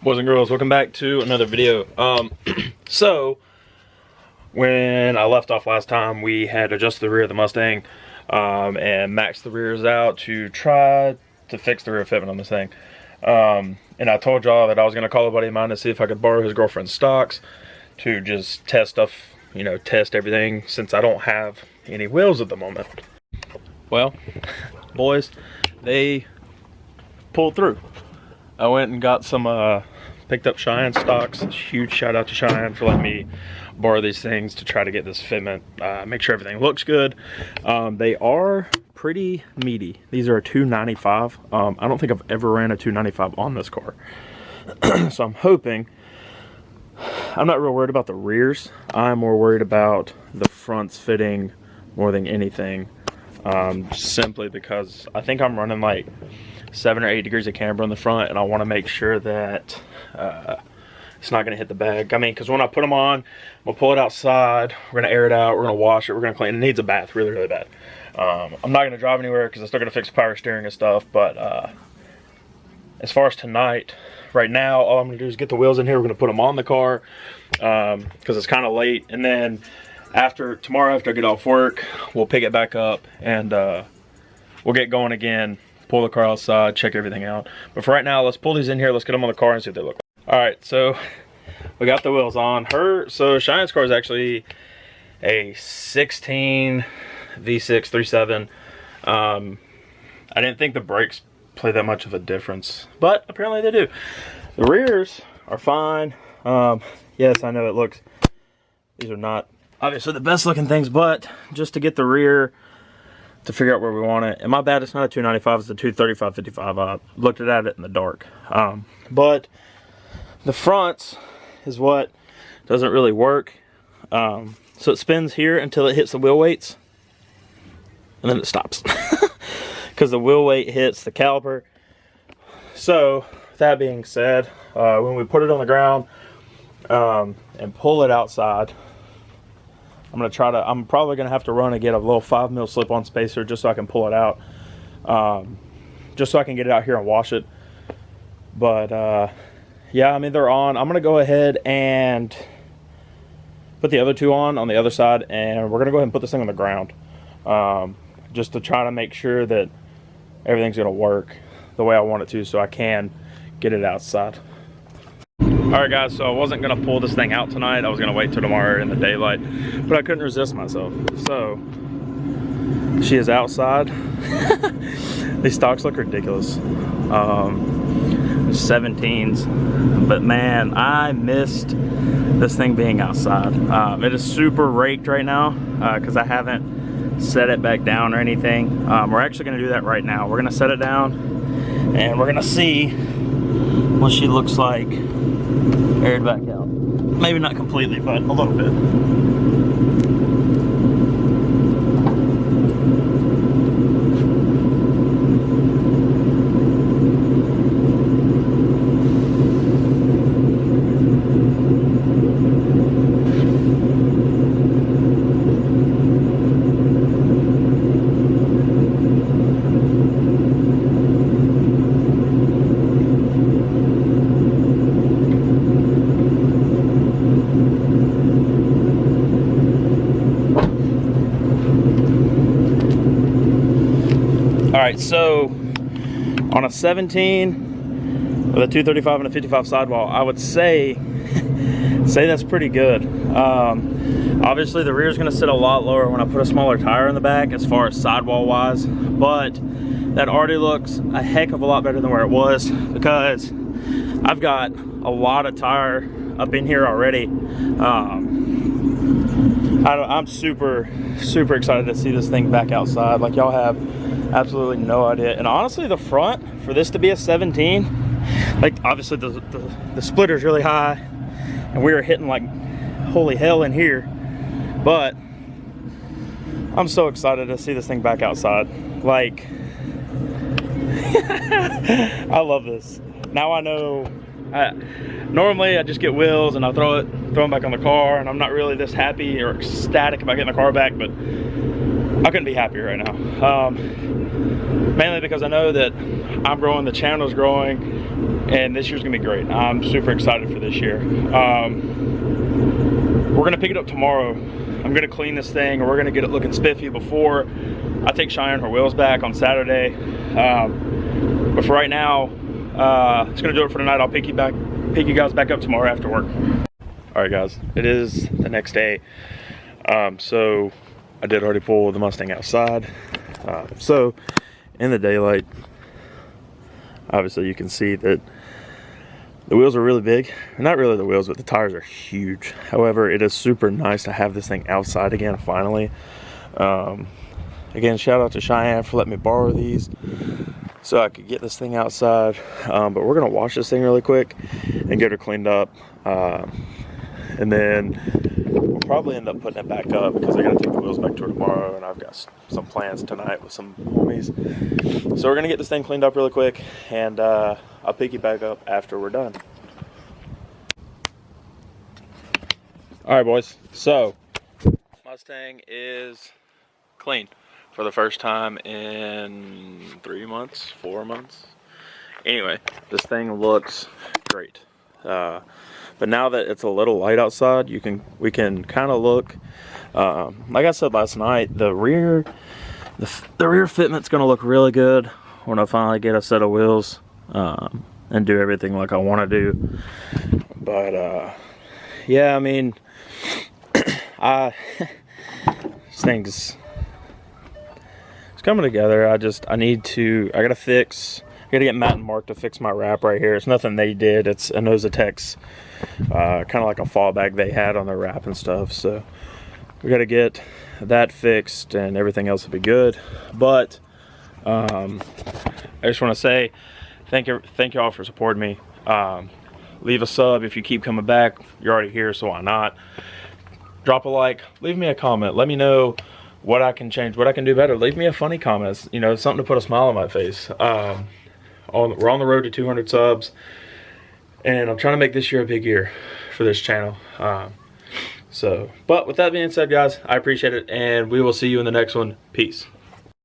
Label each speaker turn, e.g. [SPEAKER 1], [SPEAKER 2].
[SPEAKER 1] Boys and girls, welcome back to another video. So when I left off last time, we had adjusted the rear of the Mustang and maxed the rears out to try to fix the rear fitment on this thing. And I told y'all that I was going to call a buddy of mine to see if I could borrow his girlfriend's stocks to just test stuff, you know, test everything, since I don't have any wheels at the moment. Well, boys, they pulled through. I went and got some picked up Cheyenne stocks. Huge shout out to Cheyenne for letting me borrow these things to try to get this fitment, make sure everything looks good. They are pretty meaty. These are a 295. I don't think I've ever ran a 295 on this car. So I'm hoping, I'm not real worried about the rears. I'm more worried about the fronts fitting more than anything. Simply because I think I'm running like 7 or 8 degrees of camber on the front, and I want to make sure that it's not going to hit the bag. I mean, because when I put them on, we'll pull it outside, we're going to air it out, we're going to wash it, we're going to clean it. It needs a bath really, really bad. I'm not going to drive anywhere because I'm still going to fix power steering and stuff, but as far as tonight, right now, all I'm going to do is get the wheels in here. We're going to put them on the car because it's kind of late, and then tomorrow after I get off work, we'll pick it back up and we'll get going again, pull the car outside, check everything out. But for right now, let's pull these in here, let's get them on the car and see what they look like. All right, so we got the wheels on. So Cheyenne's car is actually a 16 V6 3.7. I didn't think the brakes play that much of a difference, but apparently they do. The rears are fine. Yes, I know these are not obviously the best looking things, but just to get the rear to figure out where we want it. And my bad, it's not a 295, it's a 235/55. I looked at it in the dark. But the front is what doesn't really work. So it spins here until it hits the wheel weights, and then it stops because the wheel weight hits the caliper. So that being said, when we put it on the ground and pull it outside, I'm probably gonna have to run and get a little 5mm slip-on spacer just so I can pull it out, just so I can get it out here and wash it. But yeah, I mean, they're on. I'm gonna go ahead and put the other two on the other side, and we're gonna go ahead and put this thing on the ground, just to try to make sure that everything's gonna work the way I want it to, so I can get it outside. All right, guys, so I wasn't gonna pull this thing out tonight. I was gonna wait till tomorrow in the daylight, but I couldn't resist myself. So she is outside. These stocks look ridiculous. 17s, but man, I missed this thing being outside. It is super raked right now because I haven't set it back down or anything. We're actually gonna do that right now. We're gonna set it down and we're gonna see what she looks like aired back out. Maybe not completely, but a little bit. Alright, so on a 17 with a 235 and a 55 sidewall, I would say that's pretty good. Obviously the rear is going to sit a lot lower when I put a smaller tire in the back as far as sidewall wise, but that already looks a heck of a lot better than where it was because I've got a lot of tire up in here already. I'm super excited to see this thing back outside. Like, y'all have absolutely no idea. And honestly, the front, for this to be a 17, like, obviously the splitter's really high and we were hitting like holy hell in here, but I'm so excited to see this thing back outside. Like, I love this. Now I know, normally I just get wheels and I throw them back on the car, and I'm not really this happy or ecstatic about getting the car back, but I couldn't be happier right now. Mainly because I know that I'm growing, the channel's growing,
[SPEAKER 2] and this year's gonna be great. I'm super excited for this year. We're gonna pick it up tomorrow. I'm gonna clean this thing, and we're gonna get it looking spiffy before I take Cheyenne her wheels back on Saturday. But for right now, it's gonna do it for tonight. I'll pick you guys back up tomorrow after work. All right, guys, it is the next day. So I did already pull the Mustang outside. So in the daylight, obviously you can see that the wheels are really big. Not really the wheels, but the tires are huge. However, it is super nice to have this thing outside again, finally. Again, shout out to Cheyenne for letting me borrow these so I could get this thing outside. But we're gonna wash this thing really quick and get her cleaned up. And then we'll probably end up putting it back up because I gotta take the wheels back to her tomorrow, and I've got some plans tonight with some homies. So we're gonna get this thing cleaned up really quick, and I'll pick you back up after we're done. All right, boys, so Mustang is clean for the first time in 3 months, 4 months. Anyway, this thing looks great. But now that it's a little light outside, we can kind of look. Like I said last night, the rear fitment's gonna look really good when I finally get a set of wheels and do everything like I want to do. But yeah, I mean, this thing's it's coming together. I gotta get Matt and Mark to fix my wrap right here. It's nothing they did. It's a Nosatex, kind of like a fallback they had on their wrap and stuff. So we got to get that fixed, and everything else will be good. But I just want to say thank y'all for supporting me. Leave a sub if you keep coming back. You're already here, so why not? Drop a like. Leave me a comment. Let me know what I can change, what I can do better. Leave me a funny comment. You know, something to put a smile on my face. We're on the road to 200 subs, and I'm trying to make this year a big year for this channel. But with that being said, guys, I appreciate it, and we will see you in the next one. Peace.